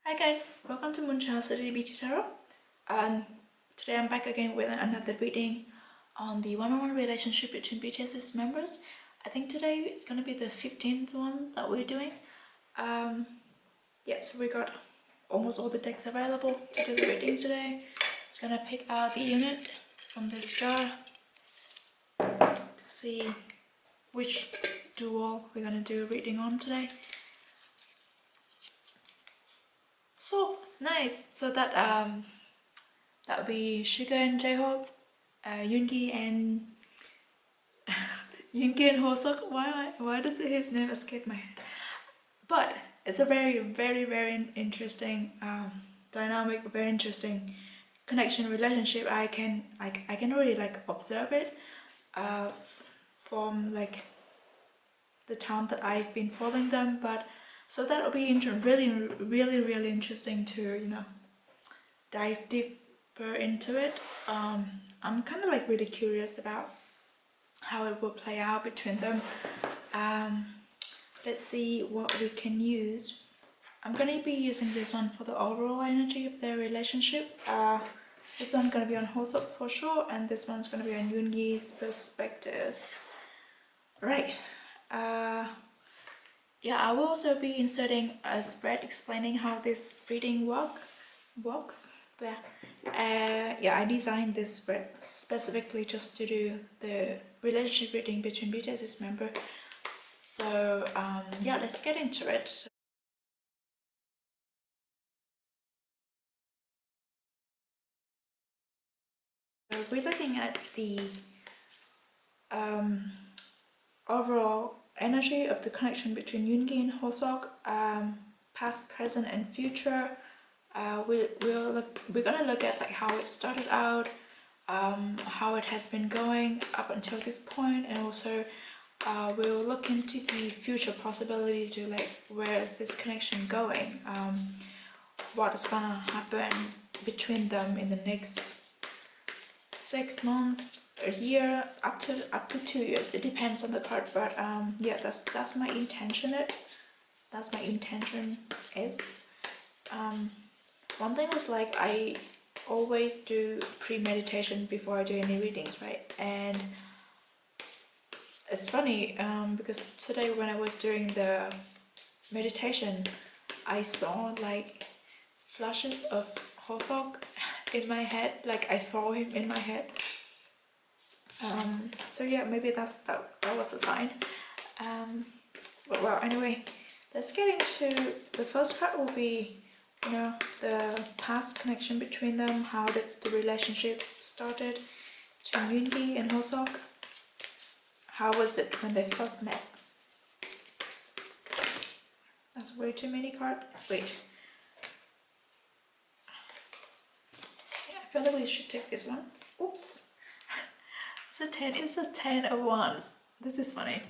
Hi guys, welcome to MoonChild Serendipity Tarot. And today I'm back again with another reading on the one-on-one relationship between BTS's members. I think today it's gonna be the 15th one that we're doing. Yeah, so we got almost all the decks available to do the readings today. Just gonna pick out the unit from this jar to see which dual we're gonna do a reading on today. So nice. So that would be Suga and J-Hope, Yoongi and Yoongi and Hoseok. Why does his name escape my head? But it's a very interesting dynamic, very interesting connection relationship. I can really like observe it from like the time that I've been following them. But so that will be really interesting to dive deeper into it. I'm kind of like really curious about how it will play out between them. Let's see what we can use. I'm gonna be using this one for the overall energy of their relationship. This one's gonna be on Hoseok for sure, and this one's gonna be on Yoongi's perspective. Right. Yeah, I will also be inserting a spread explaining how this reading works. Yeah, I designed this spread specifically just to do the relationship reading between BTS's member. So yeah, let's get into it. So we're looking at the overall energy of the connection between Yoongi and Hoseok, past, present, and future. We're gonna look at like how it started out, how it has been going up until this point, and also we'll look into the future possibility to like where is this connection going, what is gonna happen between them in the next 6 months, a year, up to 2 years. It depends on the card, but yeah, that's my intention. That's my intention is. One thing was like I always do pre-meditation before I do any readings, right? And it's funny because today when I was doing the meditation, I saw like flashes of Hoseok in my head, like I saw him in my head. So yeah, maybe that was a sign. But well, anyway, let's get into the first part. Will be the past connection between them, how did the relationship started, to Yoongi and Hoseok. How was it when they first met? That's way too many cards. Wait. Yeah, I feel like we should take this one. Oops. It's a 10. It's a 10 of wands. This is funny.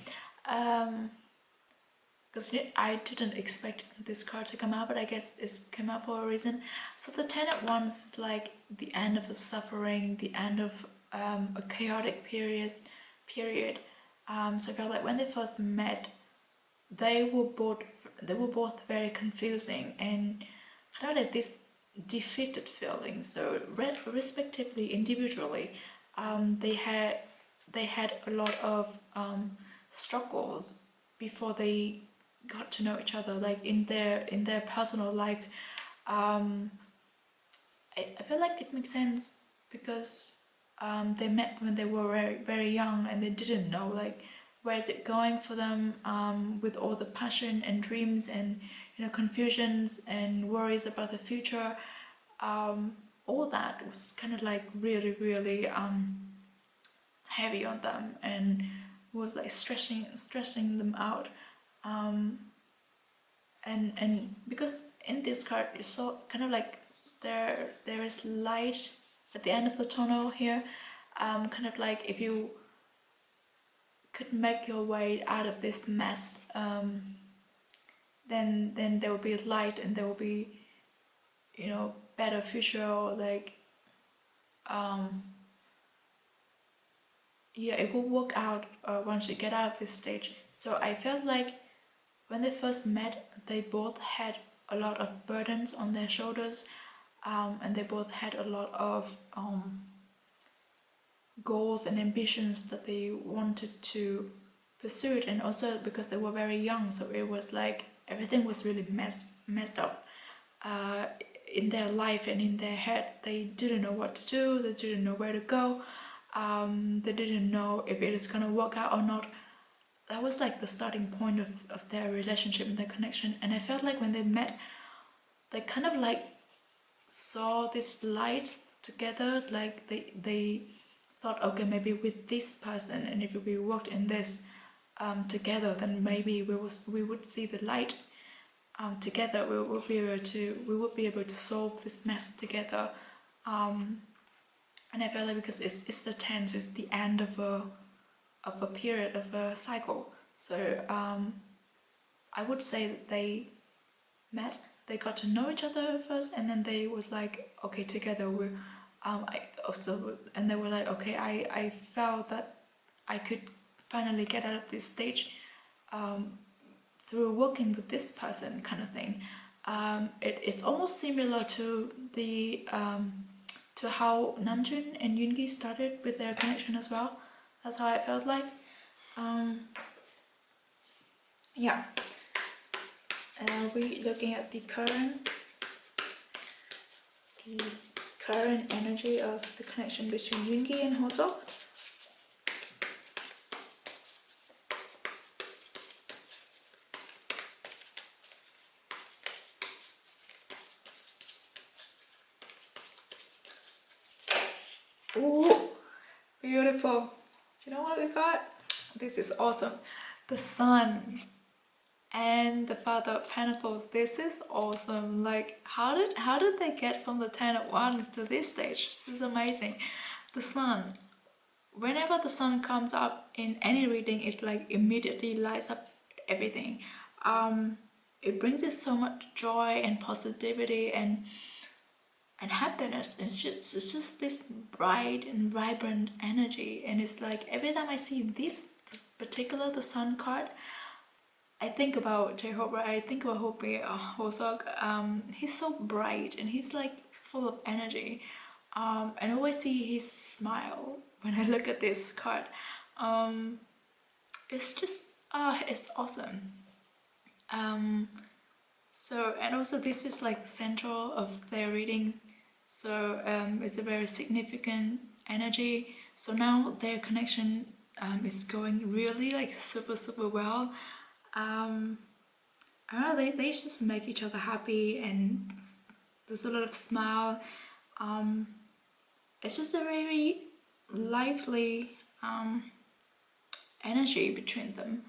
Because I didn't expect this card to come out, but I guess it came out for a reason. So the 10 of wands is like the end of a suffering, the end of a chaotic period. So I felt like when they first met, they were both very confusing and kind of like this defeated feeling. So respectively, individually, they had a lot of struggles before they got to know each other, like in their personal life. I feel like it makes sense because they met when they were very young and they didn't know like where is it going for them, with all the passion and dreams and confusions and worries about the future. All that was kind of like really heavy on them and was like stressing them out. And because in this card you saw kind of like there is light at the end of the tunnel here, kind of like if you could make your way out of this mess, then there will be light and there will be better future, or like yeah, it will work out once you get out of this stage. So I felt like when they first met, they both had a lot of burdens on their shoulders, and they both had a lot of goals and ambitions that they wanted to pursue it, and also because they were very young, so it was like everything was really messed up in their life and in their head. They didn't know what to do, they didn't know where to go, they didn't know if it is gonna work out or not. That was like the starting point of their relationship and their connection. And I felt like when they met, they kind of like saw this light together. Like they thought, okay, maybe with this person, and if we worked in this together, then maybe we would see the light together. We would be able to solve this mess together. And I felt like because it's the 10, so it's the end of a period of a cycle. So I would say that they met, they got to know each other first, and then they was like, okay, together we're and they were like, okay, I felt that I could finally get out of this stage through working with this person, kind of thing. It's almost similar to the to how Namjoon and Yoongi started with their connection as well. That's how I felt like. Yeah. We looking at the current energy of the connection between Yoongi and Hoseok. Ooh, beautiful. You know what we got? This is awesome. The Sun and the Father of Pentacles. This is awesome. Like, how did they get from the 10 of Wands to this stage? This is amazing. The Sun. Whenever the Sun comes up in any reading, it like immediately lights up everything. It brings us so much joy and positivity and happiness. It's just this bright and vibrant energy, and it's like every time I see this particular the Sun card, I think about J-Hope, right? I think about Hoseok. He's so bright and he's like full of energy. And I always see his smile when I look at this card. It's just it's awesome. So, and also this is like central of their reading, so it's a very significant energy. So now their connection is going really like super well. They just make each other happy, and there's a lot of smile. It's just a very lively energy between them.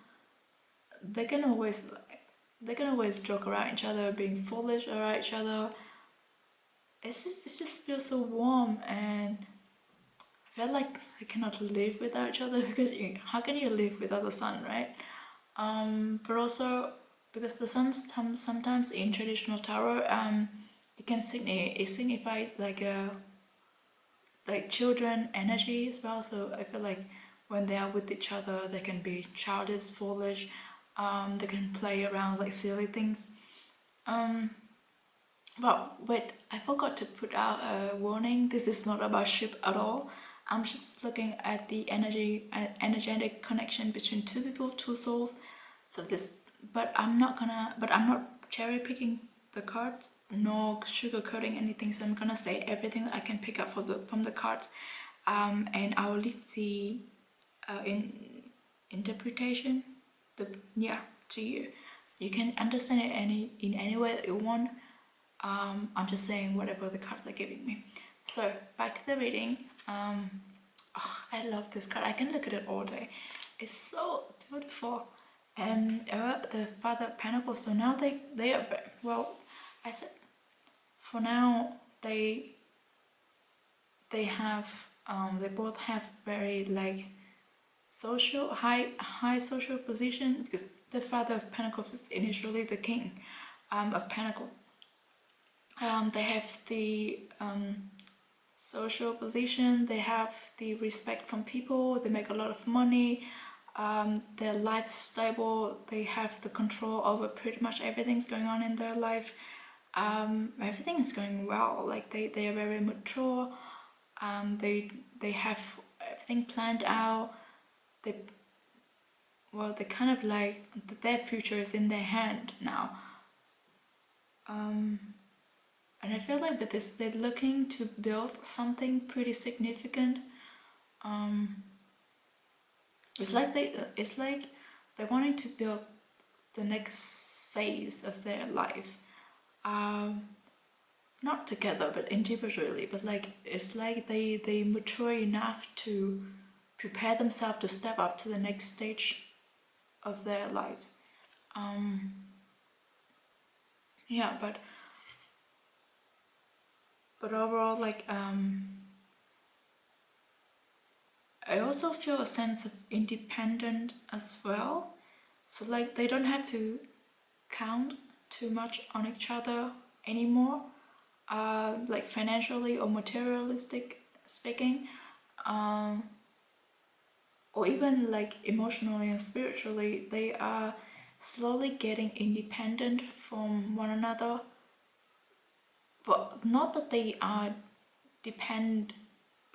They can always joke around each other, being foolish around each other. It just feels so warm, and I feel like I cannot live without each other, because how can you live without the sun, right? But also because the sun sometimes in traditional tarot, it signifies like children energy as well. So I feel like when they are with each other, they can be childish, foolish. They can play around like silly things. Well, wait, I forgot to put out a warning. This is not about ship at all. I'm just looking at the energetic connection between two people, two souls. So this, but I'm not cherry picking the cards, nor sugarcoating anything. So I'm gonna say everything that I can pick up from the cards, and I'll leave the interpretation, to you. You can understand it in any way that you want. I'm just saying whatever the cards are giving me. So back to the reading. I love this card. I can look at it all day. It's so beautiful. And the Father of Pentacles. So now they are, well, I said for now they have they both have very like high social position, because the Father of Pentacles is initially the King of Pentacles. They have the social position, they have the respect from people, they make a lot of money, their life stable, they have the control over pretty much everything's going on in their life. everything is going well. Like they are very mature. They have everything planned out. They they kind of like their future is in their hand now. And I feel like with this, they're looking to build something pretty significant. It's like they're wanting to build the next phase of their life. Not together, but individually. But like it's like they mature enough to prepare themselves to step up to the next stage of their lives. Yeah, but overall, like I also feel a sense of independent as well. So like they don't have to count too much on each other anymore, like financially or materialistic speaking, or even like emotionally and spiritually. They are slowly getting independent from one another, but not that they depend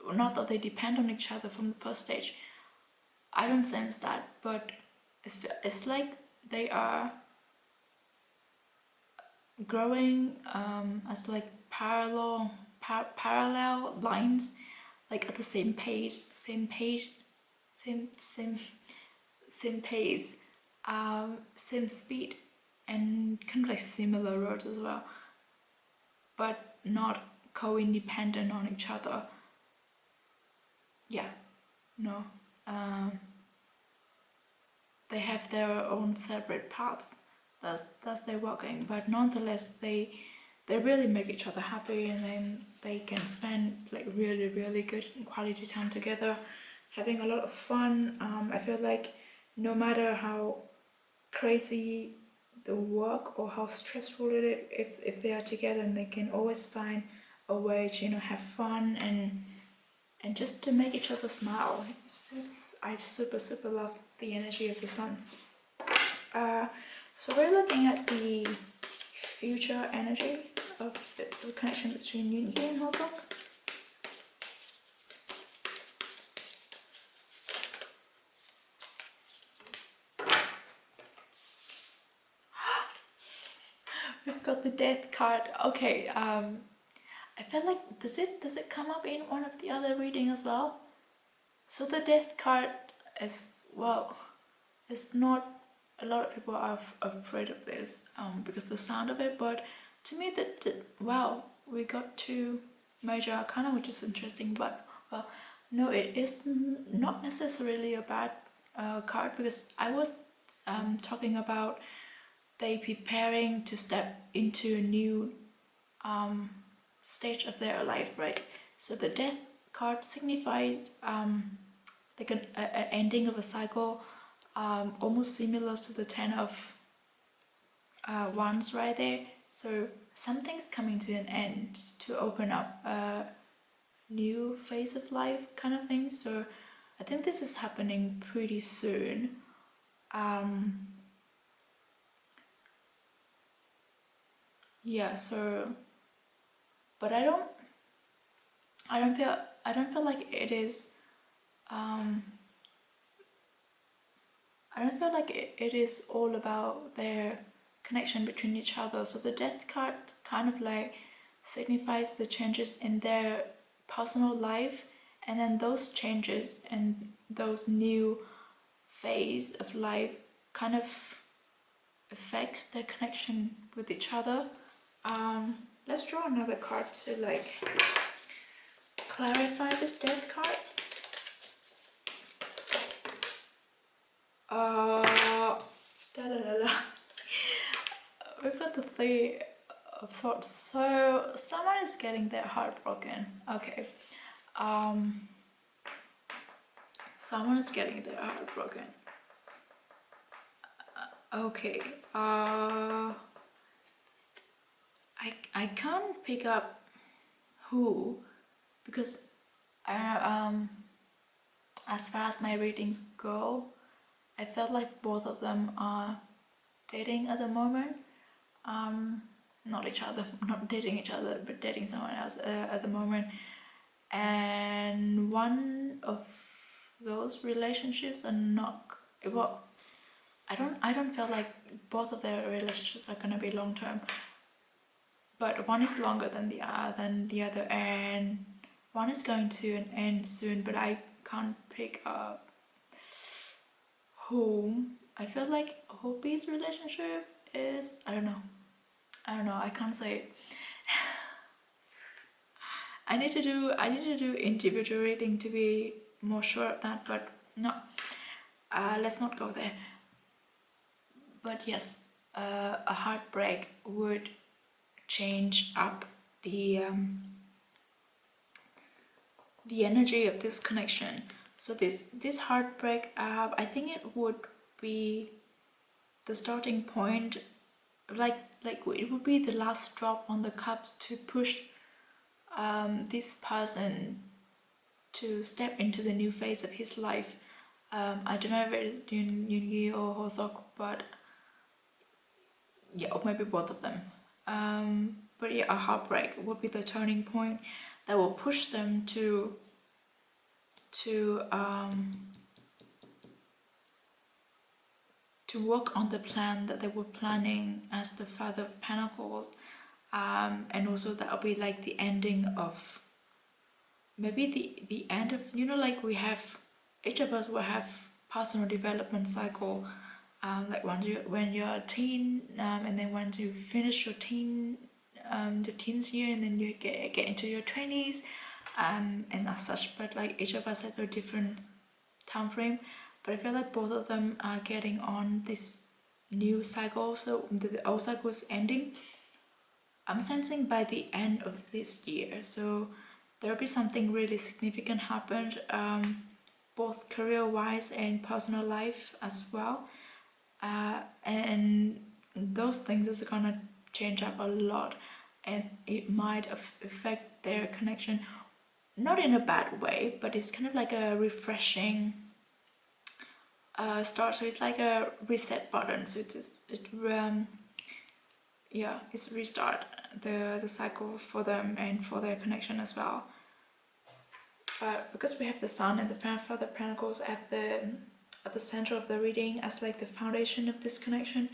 on each other from the first stage. I don't sense that, but it's like they are growing as like parallel lines, like at the same pace, same pace, same speed, and kind of like similar roads as well, but not co-independent on each other. Yeah, no. They have their own separate paths. That's their walking, but nonetheless they really make each other happy, and then they can spend like really good quality time together, having a lot of fun. I feel like no matter how crazy the work or how stressful it is, if they are together, and they can always find a way to have fun and just to make each other smile. I super love the energy of the sun. So we're looking at the future energy of the connection between Yoongi and Hosok. We've got the death card. Okay, I felt like does it come up in one of the other reading as well? So the death card is, well, it's not a lot of people are afraid of this because the sound of it, but to me wow, we got two major arcana, which is interesting. But well, no, it is not necessarily a bad card, because I was talking about they preparing to step into a new stage of their life, right? So the death card signifies like an ending of a cycle, almost similar to the 10 of wands right there. So something's coming to an end to open up a new phase of life, kind of thing. So I think this is happening pretty soon. Yeah, so but I don't feel like it is I don't feel like it is all about their connection between each other. So the death card kind of like signifies the changes in their personal life, and then those changes and those new phase of life kind of affects their connection with each other. Let's draw another card to like clarify this death card. We've got the Three of Swords. So someone is getting their heart broken. Okay. Someone is getting their heart broken. Okay. I can't pick up who, because as far as my readings go, I felt like both of them are dating at the moment. not each other, not dating each other, but dating someone else at the moment. And one of those relationships are not, well, I don't feel like both of their relationships are gonna be long term, but one is longer than the other, and one is going to an end soon. But I can't pick up whom. I feel like Hopi's relationship is, I don't know, I can't say it. I need to do individual reading to be more sure of that, but no, let's not go there. But yes, a heartbreak would change up the energy of this connection. So this heartbreak, I think it would be the starting point, like it would be the last drop on the cups to push this person to step into the new phase of his life. I don't know if it is Yoongi or Hosok, but yeah, or maybe both of them. But yeah, a heartbreak would be the turning point that will push them to work on the plan that they were planning as the Father of Pentacles, and also that will be like the ending of, maybe the end of, like we have, each of us will have personal development cycle, like when you're a teen, and then once you finish your teens year, and then you get into your 20s, and as such. But like each of us has a different time frame. But I feel like both of them are getting on this new cycle, so the old cycle is ending. I'm sensing by the end of this year, so there'll be something really significant happened, both career-wise and personal life as well, and those things is gonna change up a lot, and it might affect their connection, not in a bad way, but it's kind of like a refreshing start. So it's like a reset button, so it's restart the cycle for them and for their connection as well. But because we have the Sun and the Father of Pentacles at the center of the reading as like the foundation of this connection,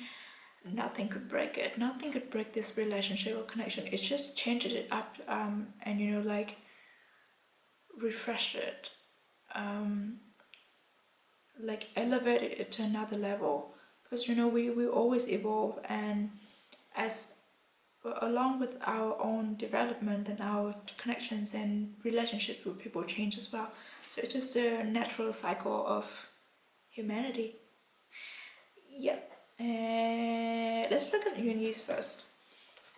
nothing could break it. Nothing could break this relationship or connection. It just changes it up, and like refresh it, like elevate it to another level. Because we always evolve, and as along with our own development and our connections and relationships with people change as well. So it's just a natural cycle of humanity. Yep. Let's look at Yoongi's first.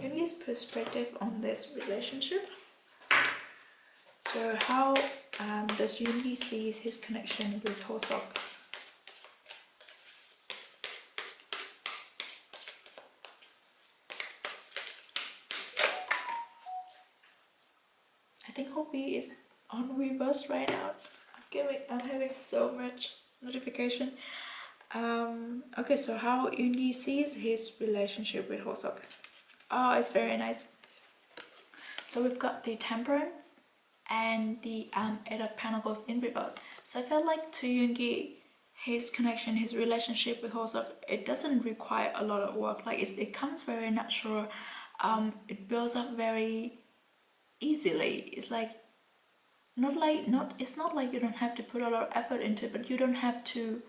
Yoongi's perspective on this relationship. So how does Yoongi see his connection with Hosok? I think Hopi is on reverse right now. I'm having so much notification. Okay, so how Yoongi sees his relationship with Hosok. Oh, it's very nice. So we've got the Temperance and the Eight of Pentacles in reverse. So I felt like to Yoongi, his connection, his relationship with Hosok, it doesn't require a lot of work. Like it comes very natural. It builds up very easily. It's like it's not like you don't have to put a lot of effort into it, but you don't have to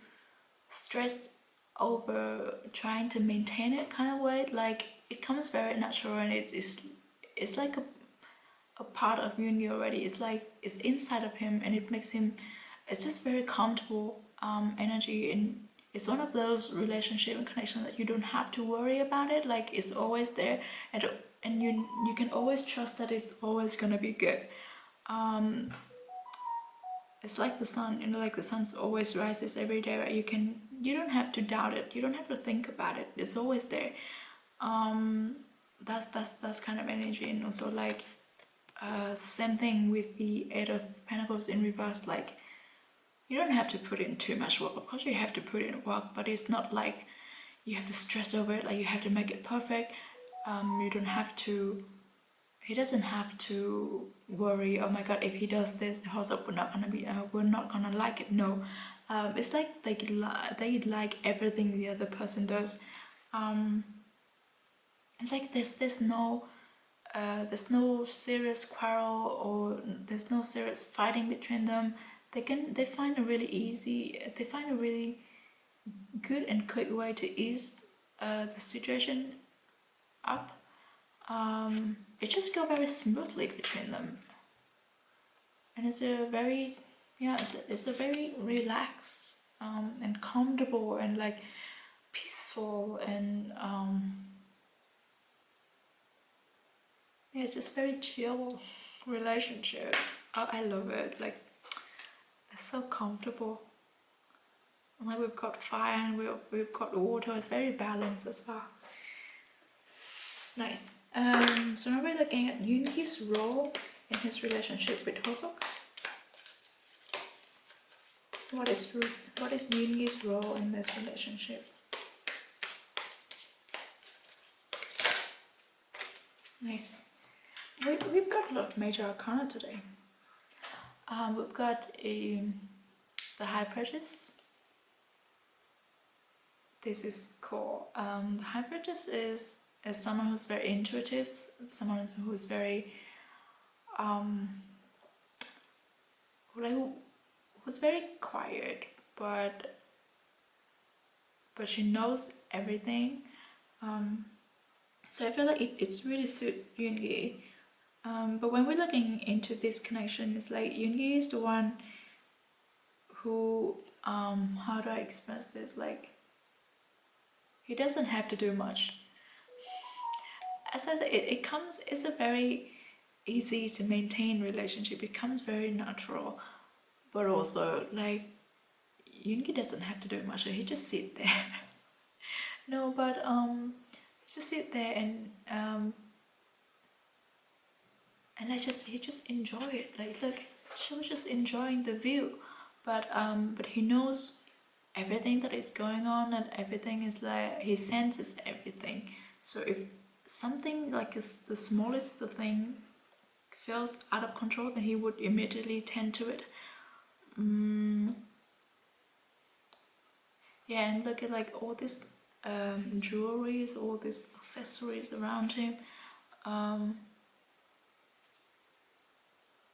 stress over trying to maintain it kind of way. Like it comes very natural, and it's like a part of Yoongi already. It's like it's inside of him, and it makes him, it's just very comfortable energy, and it's one of those relationship and connection that you don't have to worry about it. Like it's always there, and you can always trust that it's always gonna be good. It's like the sun, like the sun always rises every day, right? You don't have to doubt it. You don't have to think about it. It's always there. That's kind of energy. And also like same thing with the Eight of Pentacles in reverse. Like you don't have to put in too much work. Of course you have to put in work, but it's not like you have to stress over it, like you have to make it perfect. You don't have to. He doesn't have to worry. Oh my God! If he does this, the house up we're not gonna be. We're not gonna like it. No, it's like they like everything the other person does. It's like there's no serious quarrel or there's no serious fighting between them. They find a really good and quick way to ease the situation up. It just go very smoothly between them, and it's a very it's a very relaxed and comfortable and like peaceful and yeah, it's just very chill relationship. Oh, I love it. Like it's so comfortable. And like we've got fire and we've got water. It's very balanced as well. It's nice. So now we're looking at Yoongi's role in his relationship with Hosok. What is Yoongi's role in this relationship? Nice. We've got a lot of major arcana today. We've got the High Priestess. This is cool. The High Priestess is someone who's very intuitive, someone who's very who's very quiet, but she knows everything. So I feel like it's really suits Yoongi. But when we're looking into this connection, it's like Yoongi is the one who how do I express this? Like he doesn't have to do much. As I said, it's a very easy to maintain relationship. It comes very natural, but also like Yoongi doesn't have to do much. He just sit there. No, but just sit there and he just enjoy it. Like look, she was just enjoying the view, but he knows everything that is going on and everything is like he senses everything. So if something like the smallest thing feels out of control, then he would immediately tend to it. Yeah, and look at like all this jewelries, all these accessories around him.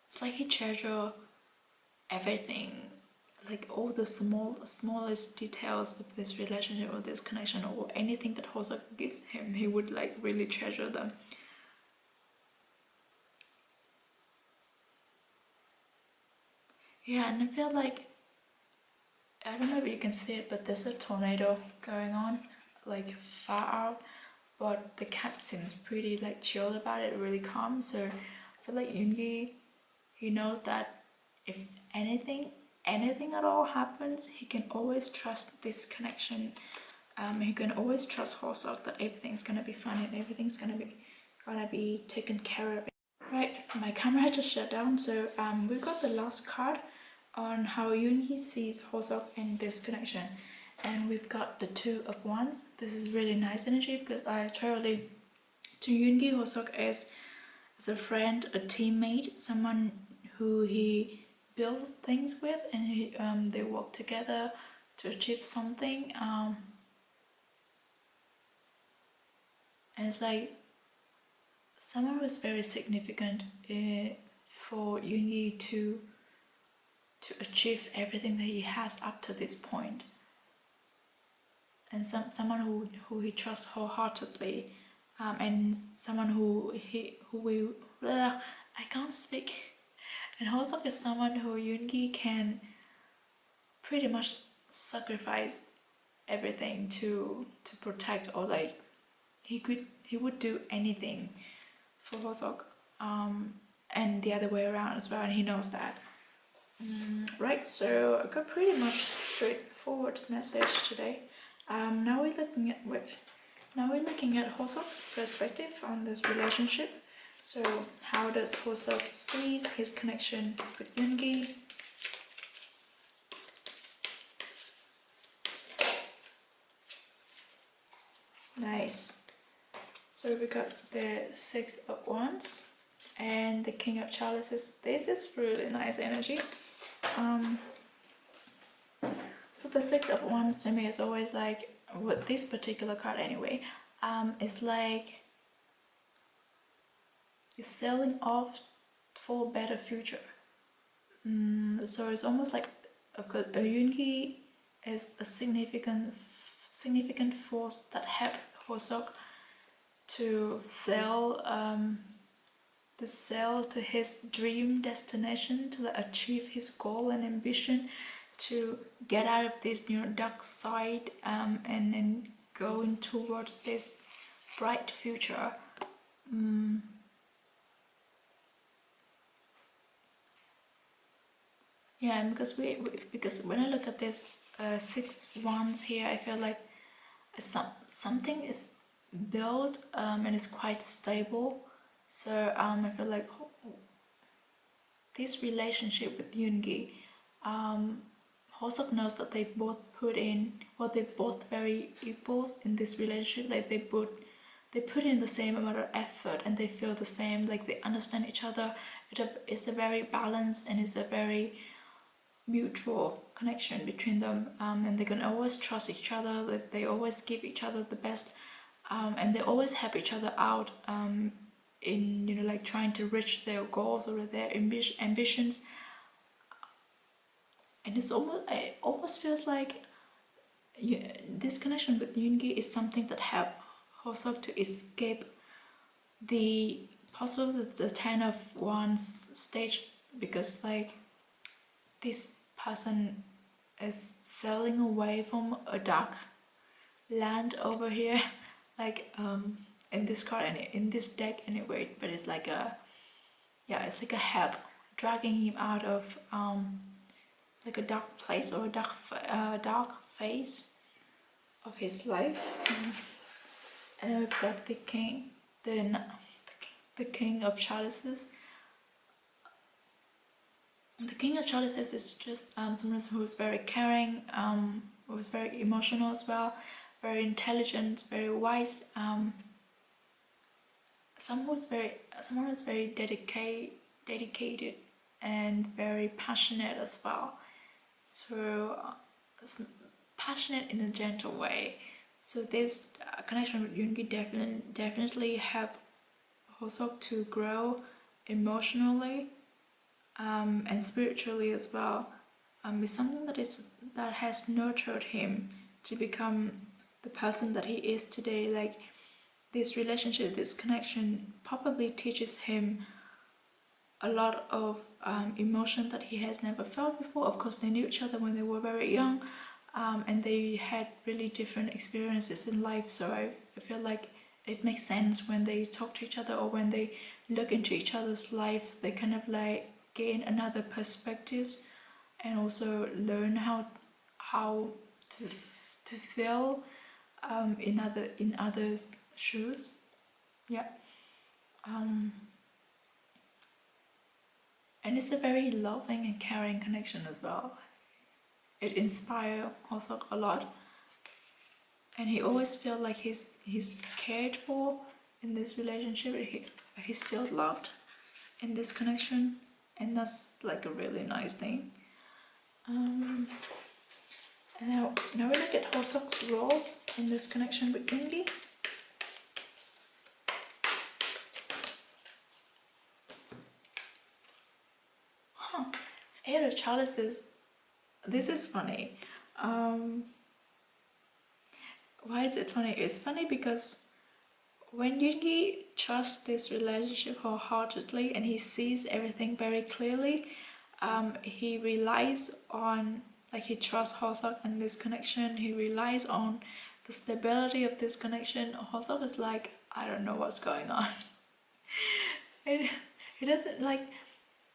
It's like he treasures everything, like all the smallest details of this relationship or this connection or anything that Hoseok gives him, he would like really treasure them. Yeah, and I feel like, I don't know if you can see it, but there's a tornado going on like far out, but the cat seems pretty like chill about it, really calm. So I feel like Yoongi, he knows that if anything at all happens, he can always trust this connection. He can always trust Hoseok that everything's gonna be fine and everything's gonna be taken care of. Right, my camera just shut down, so we've got the last card on how Yoongi sees Hoseok in this connection, and we've got the Two of Wands. This is really nice energy because I totally to Yoongi, Hoseok is a friend, a teammate, someone who he builds things with, and they work together to achieve something. And it's like someone who is very significant for Yoongi to achieve everything that he has up to this point, and someone who he trusts wholeheartedly, and someone who will I can't speak. And Hoseok is someone who Yoongi can pretty much sacrifice everything to protect, or like he would do anything for Hoseok, and the other way around as well, and he knows that. Right, so I got pretty much straightforward message today. Now we're looking at Hoseok's perspective on this relationship. So how does Hoseok sees his connection with Yoongi? Nice. So we got the Six of Wands and the King of Chalices. This is really nice energy. So the Six of Wands to me is always like, with this particular card anyway, it's like you're selling off for a better future. So it's almost like, of course, Yoongi is a significant force that helped Hosok to sell to his dream destination, to achieve his goal and ambition, to get out of this dark side, and then going towards this bright future. Yeah, and because when I look at this 6 wands here, I feel like something is built, and is quite stable. So I feel like this relationship with Yoongi, Hosok knows that they both put in, they're both very equals in this relationship. Like they put in the same amount of effort, and they feel the same. Like they understand each other. It's a very balanced, and it's a very mutual connection between them, and they can always trust each other. That they always give each other the best, and they always help each other out, in like trying to reach their goals or their ambitions. And it almost feels like this connection with Yoongi is something that helped Hosok to escape the the 10 of Wands stage, because like this person is sailing away from a dark land over here, like in this card and in this deck anyway. But it's like it's like a help dragging him out of like a dark place or a dark phase of his life. And then we've got the king, the king of chalices. The King of Chalices is just someone who's very caring, who's very emotional as well, very intelligent, very wise. Someone who's very dedicated and very passionate as well. So passionate in a gentle way. So this connection with Yoongi definitely help Hosok to grow emotionally, and spiritually as well. It's something that has nurtured him to become the person that he is today. Like this relationship, this connection probably teaches him a lot of emotion that he has never felt before. Of course, they knew each other when they were very young, and they had really different experiences in life. So I feel like it makes sense when they talk to each other, or when they look into each other's life, they kind of like gain another perspectives, and also learn how to feel in others' shoes. Yeah. And it's a very loving and caring connection as well. It inspires also a lot, and he always feels like he's cared for in this relationship. He's felt loved in this connection, and that's like a really nice thing. And now we look at Hosok's role in this connection with Yoongi. Eight of Chalices. This is funny. Why is it funny? It's funny because when Yoongi trusts this relationship wholeheartedly, and he sees everything very clearly, he relies on, like he trusts Hosok and this connection, he relies on the stability of this connection. Hosok is like, I don't know what's going on. And he doesn't like,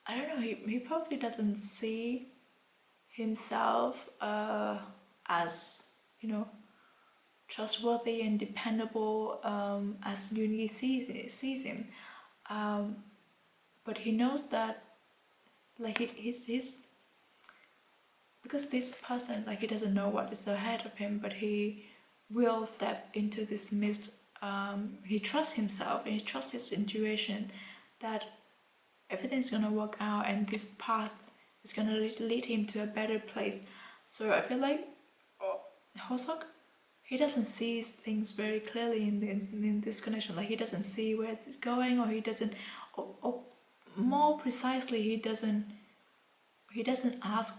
I don't know, he probably doesn't see himself as, trustworthy and dependable, as Yoongi sees him. But he knows that, like he's because this person, like he doesn't know what is ahead of him, but he will step into this mist he trusts himself and he trusts his intuition that everything's gonna work out and this path is gonna lead him to a better place. So I feel like Hosok, he doesn't see things very clearly in this connection. Like he doesn't see where it's going, or he doesn't, or more precisely, he doesn't ask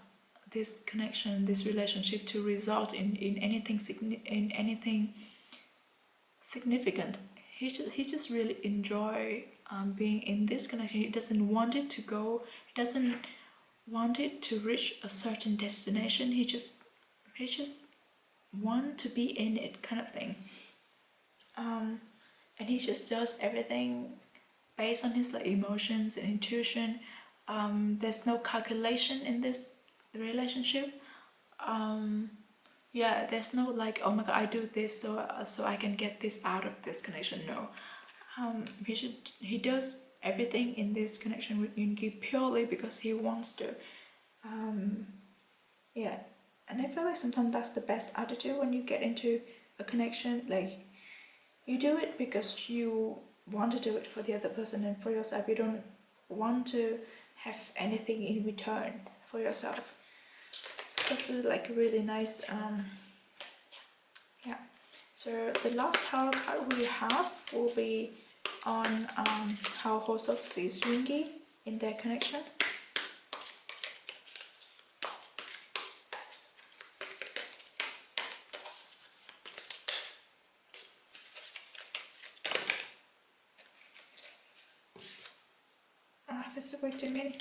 this connection, this relationship to result in anything significant. He just really enjoy being in this connection. He doesn't want it to go. He doesn't want it to reach a certain destination. He just want to be in it, kind of thing. And he just does everything based on his like emotions and intuition. There's no calculation in this relationship. Yeah, there's no like, oh my god, I do this so I can get this out of this connection. No, he does everything in this connection with Yoongi purely because he wants to. Yeah, and I feel like sometimes that's the best attitude when you get into a connection. Like you do it because you want to do it for the other person and for yourself. You don't want to have anything in return for yourself. So this is like a really nice. Yeah. So the last tarot card we have will be on how Hosok sees Yoongi in their connection. This is way too many.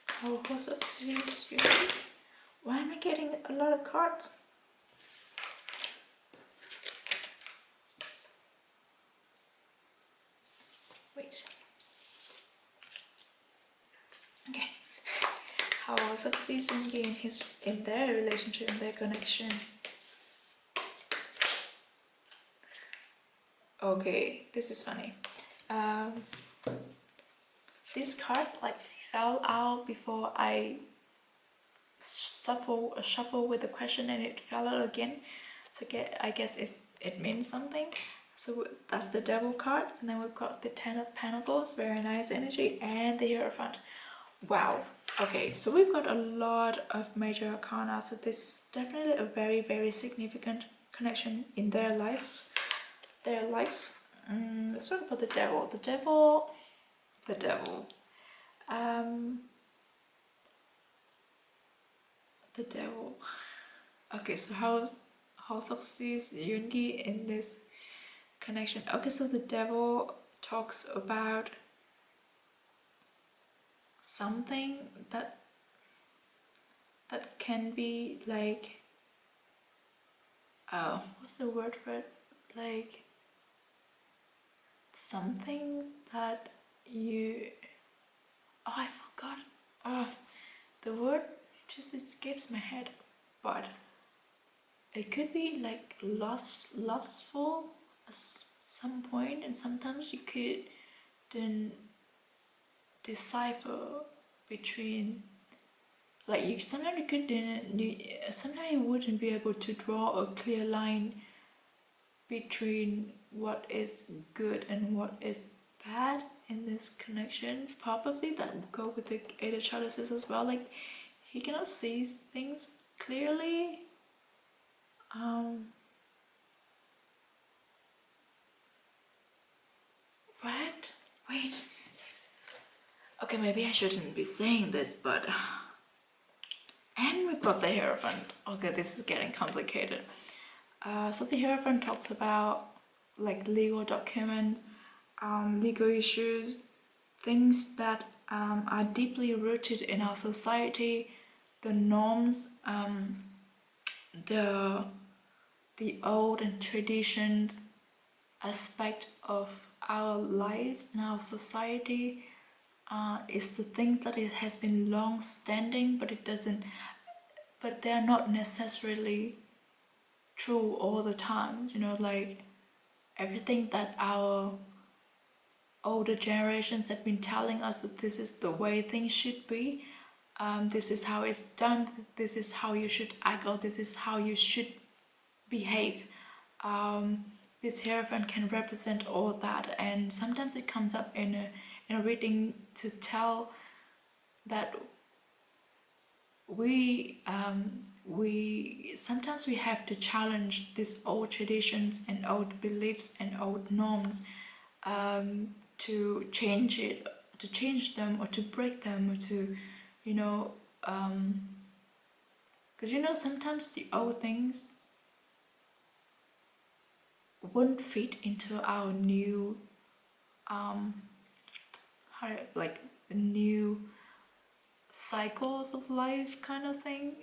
How Hosok sees Yoongi. Why am I getting a lot of cards? Wait. Okay. How Hosok sees Yoongi in their relationship, in their connection. Okay, this is funny. This card like fell out before I shuffle with the question, and it fell out again. So I guess it means something. So that's the Devil card, and then we've got the Ten of Pentacles, very nice energy, and the Hierophant. Wow. Okay, so we've got a lot of major arcana. So this is definitely a very, very significant connection in their lives. Let's talk about the Devil. The Devil. The Devil. Okay, so how sees Yoongi in this connection? Okay, so the Devil talks about something that can be like, what's the word for it? Like some things that you, I forgot. The word just escapes my head, but it could be like lustful at some point, and sometimes you could then decipher between, like sometimes you wouldn't be able to draw a clear line between what is good and what is bad in this connection. Probably that would go with the Eight of Chalices as well. Like he cannot see things clearly. What? Wait. Okay, maybe I shouldn't be saying this, but and we've got the Hierophant. Okay, this is getting complicated. So the Hierophant talks about like legal documents, legal issues, things that are deeply rooted in our society, the norms, the old and traditions aspect of our lives and our society. Is the things that it has been long standing, but they are not necessarily true all the time. You know, like everything that our older generations have been telling us that this is the way things should be, this is how it's done, this is how you should act, or this is how you should behave. this hierophant can represent all that, and sometimes it comes up in a reading to tell that we sometimes we have to challenge these old traditions and old beliefs and old norms, to change them or to break them, or to, you know, because sometimes the old things wouldn't fit into our new like the new cycles of life kind of thing,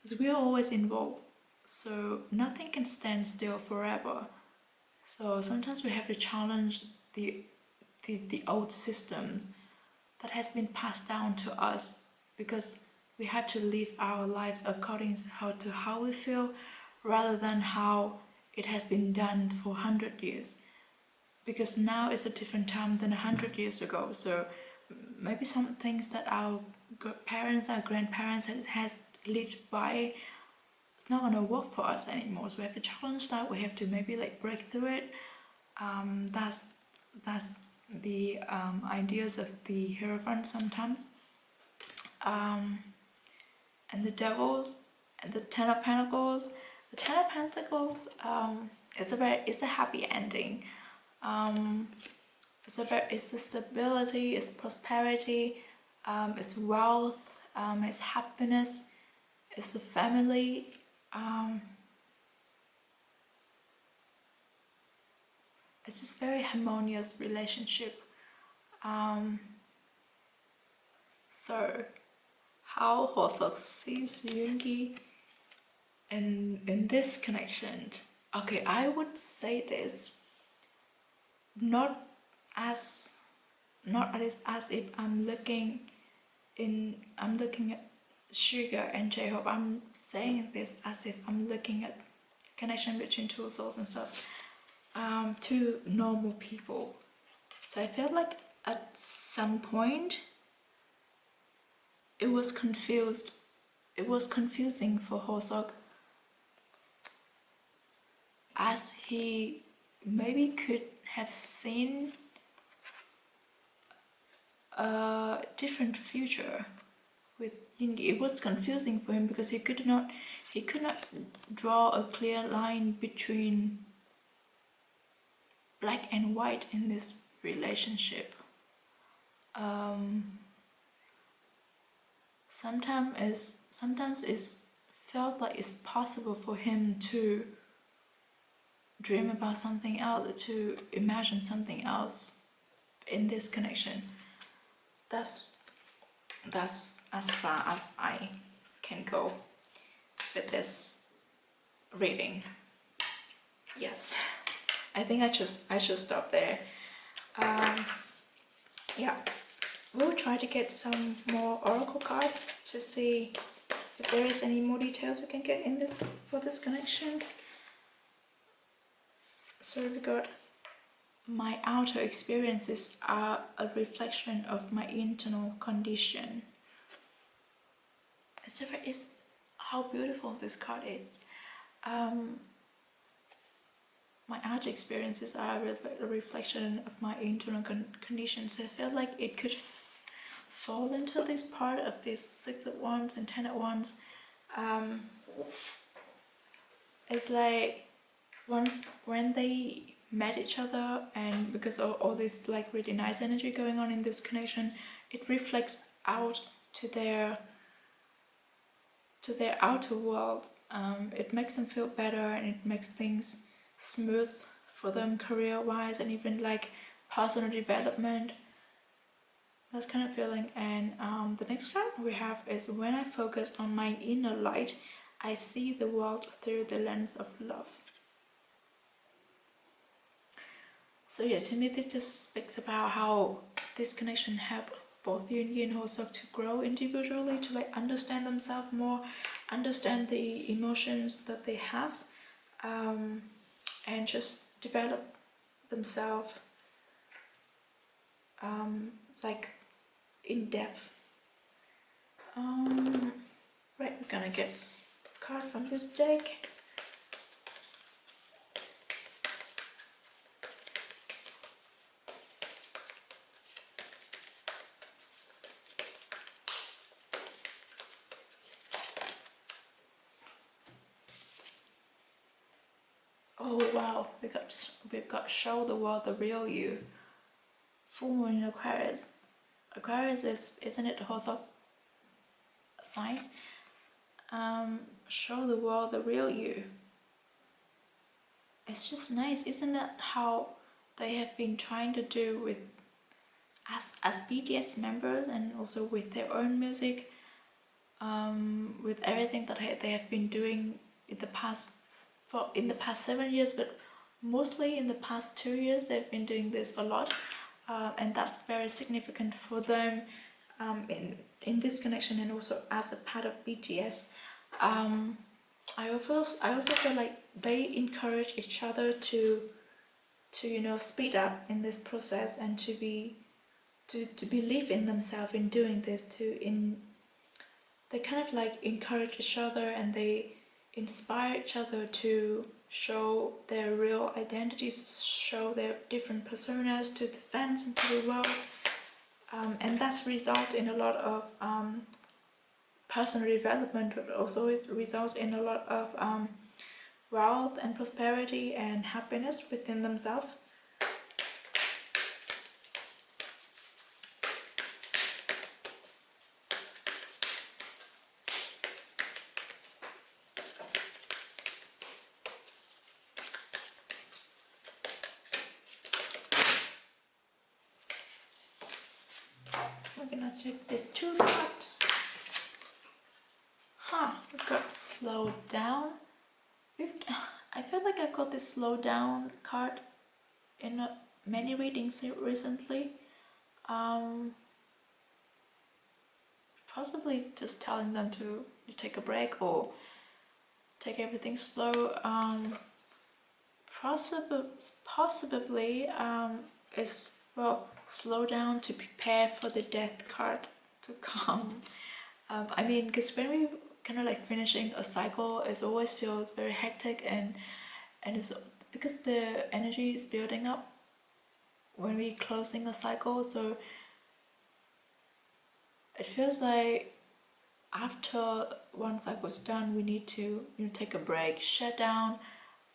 because we are always involved, so nothing can stand still forever. So sometimes we have to challenge the old systems that has been passed down to us, because we have to live our lives according to how we feel, rather than how it has been done for 100 years, because now is a different time than 100 years ago. So maybe some things that our parents, our grandparents has lived by, it's not going to work for us anymore. So we have to challenge that. We have to maybe like break through it. That's the ideas of the hierophant sometimes. And the devils and the Ten of Pentacles. The Ten of Pentacles, it's a happy ending. It's the stability, it's prosperity, it's wealth, it's happiness, it's the family. It's this very harmonious relationship. So how Hosok sees Yoongi in this connection. Okay, I would say this not as if I'm looking at Suga and J-Hope. I'm saying this as if I'm looking at connection between two souls and stuff, two normal people. So I felt like at some point it was confusing for Hosok, as he maybe could have seen a different future with Yoongi. It was confusing for him because he could not draw a clear line between black and white in this relationship. Sometimes it's felt like it's possible for him to dream about something else, to imagine something else in this connection. That's as far as I can go with this reading. Yes, I think I should stop there. Yeah, we'll try to get some more oracle cards to see if there is any more details we can get in this for this connection. So we got, my outer experiences are a reflection of my internal condition. It's how beautiful this card is. My outer experiences are a reflection of my internal condition. So I felt like it could fall into this part of this Six of Wands and Ten of Wands. It's like when they met each other, and because of all this like really nice energy going on in this connection, it reflects out to their outer world. It makes them feel better, and it makes things smooth for them career-wise, and even like personal development, that kind of feeling. And the next card we have is, when I focus on my inner light, I see the world through the lens of love. So yeah, to me this just speaks about how this connection helped both Yoongi and Hosok to grow individually, to like understand themselves more, understand the emotions that they have, and just develop themselves like in depth. Right, we're gonna get a card from this deck. Oh wow, we've got show the world the real you. Full moon in Aquarius. Aquarius isn't it also a sign? Show the world the real you. It's just nice, isn't that how they have been trying to do with as BTS members, and also with their own music, with everything that they have been doing in the past 7 years, but mostly in the past 2 years they've been doing this a lot, and that's very significant for them, in this connection, and also as a part of BTS. I also feel like they encourage each other to speed up in this process, and to believe in themselves in doing this, they kind of like encourage each other, and they inspire each other to show their real identities, show their different personas to the fans and to the world, and that's result in a lot of personal development, but also it results in a lot of wealth and prosperity and happiness within themselves. We're gonna check this two card. We've got slow down. I feel like I've got this slow down card in many readings recently. Possibly just telling them to take a break or take everything slow. Possibly is, well, slow down to prepare for the death card to come. I mean, because when we kind of like finishing a cycle, it always feels very hectic, and it's because the energy is building up when we closing a cycle, so it feels like after one cycle is done, we need to take a break, shut down,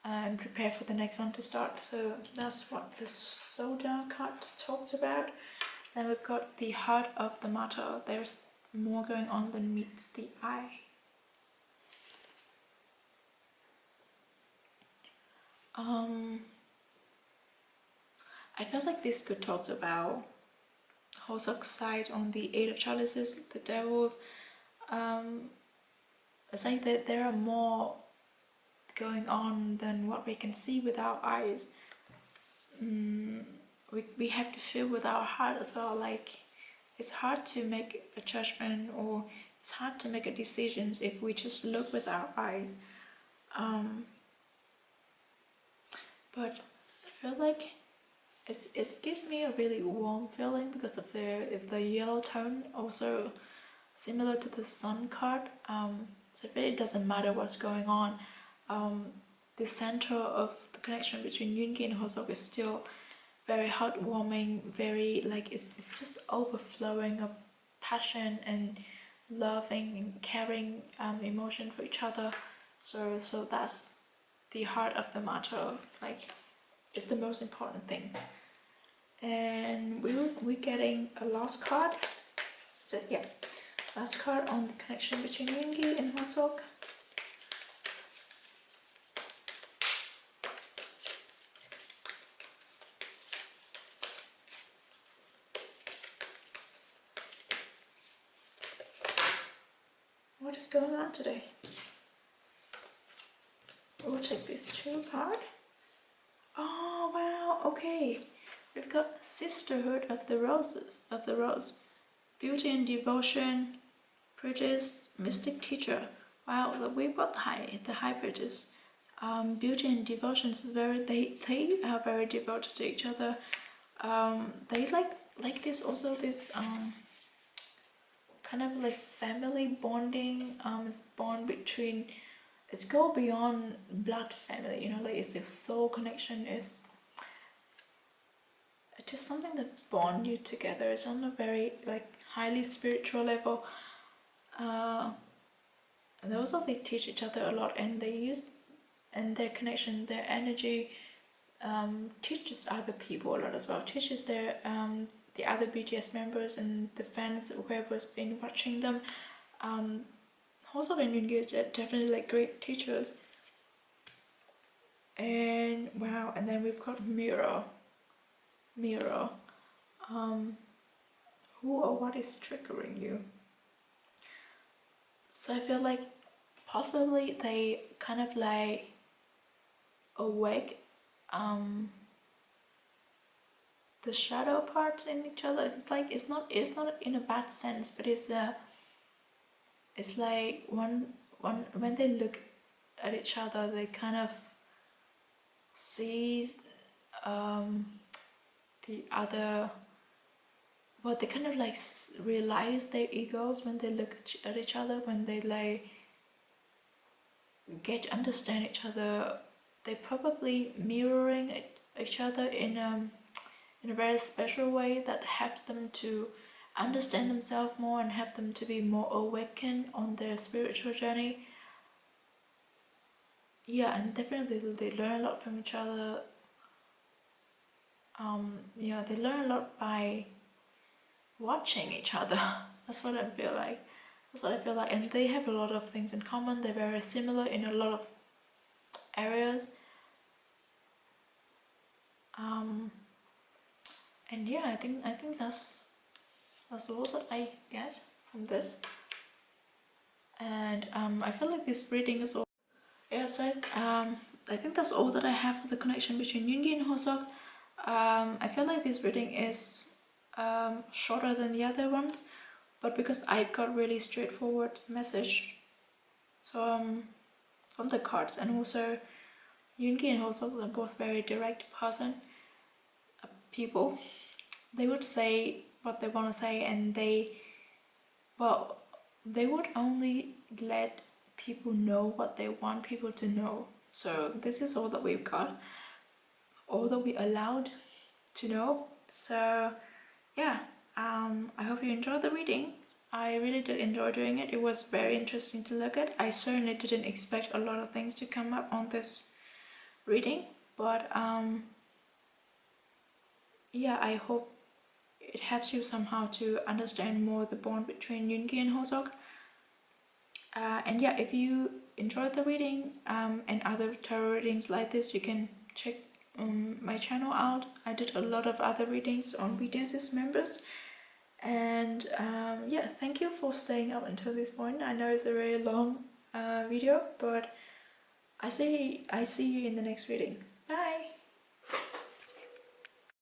and prepare for the next one to start. So that's what this slow down card talks about. Then we've got the heart of the matter. There's more going on than meets the eye. I felt like this could talk about Hoseok's side on the Eight of Chalices, the Devils. It's like that there are more going on than what we can see with our eyes. We have to feel with our heart as well. Like, it's hard to make a judgment, or it's hard to make a decision if we just look with our eyes. But I feel like it gives me a really warm feeling because of the yellow tone, also similar to the sun card. So it really doesn't matter what's going on. The center of the connection between Yoongi and Hoseok is still very heartwarming, very like it's just overflowing of passion and loving and caring emotion for each other. So that's the heart of the matter. Like, it's the most important thing. And we're getting a last card. So yeah, last card on the connection between Yoongi and Hoseok. What is going on today? We'll take this two card. Oh wow, okay. We've got Sisterhood of the Rose. Beauty and Devotion, Bridges, Mystic Teacher. Wow, we brought the high bridges. Beauty and Devotion is they are very devoted to each other. They like this also, this kind of like family bonding. It's bond between, it's go beyond blood family, like it's a soul connection. It's just something that bond you together. It's on a very like highly spiritual level. And also they teach each other a lot, and they use and their connection, their energy teaches other people a lot as well. Teaches their the other BTS members and the fans, whoever's been watching them. Also, and Yoongi are definitely like great teachers. And wow, and then we've got Mirror. Who or what is triggering you? So I feel like possibly they kind of like awake the shadow parts in each other. It's like it's not in a bad sense, but it's like when they look at each other, they kind of see the other. Well, they kind of like realize their egos when they look at each other, when they like get to understand each other. They're probably mirroring each other in a very special way that helps them to understand themselves more and help them to be more awakened on their spiritual journey. Yeah, and definitely they learn a lot from each other. Yeah, they learn a lot by watching each other. That's what I feel like. And they have a lot of things in common. They're very similar in a lot of areas. And yeah, I think that's all that I get from this. And I feel like this reading is all. Yeah, so I think that's all that I have for the connection between Yoongi and Hoseok. I feel like this reading is shorter than the other ones, but because I got really straightforward message from the cards, and also Yoongi and Hoseok are both very direct people. They would say what they want to say, and they would only let people know what they want people to know. So this is all that we've got, all that we allowed to know. So yeah, I hope you enjoyed the reading. I really did enjoy doing it. It was very interesting to look at. I certainly didn't expect a lot of things to come up on this reading, but yeah, I hope it helps you somehow to understand more the bond between Yoongi and Hoseok. And yeah, if you enjoyed the reading and other tarot readings like this, you can check my channel out. I did a lot of other readings on BTS's members. And yeah, thank you for staying up until this point. I know it's a very long video, but I see you in the next reading.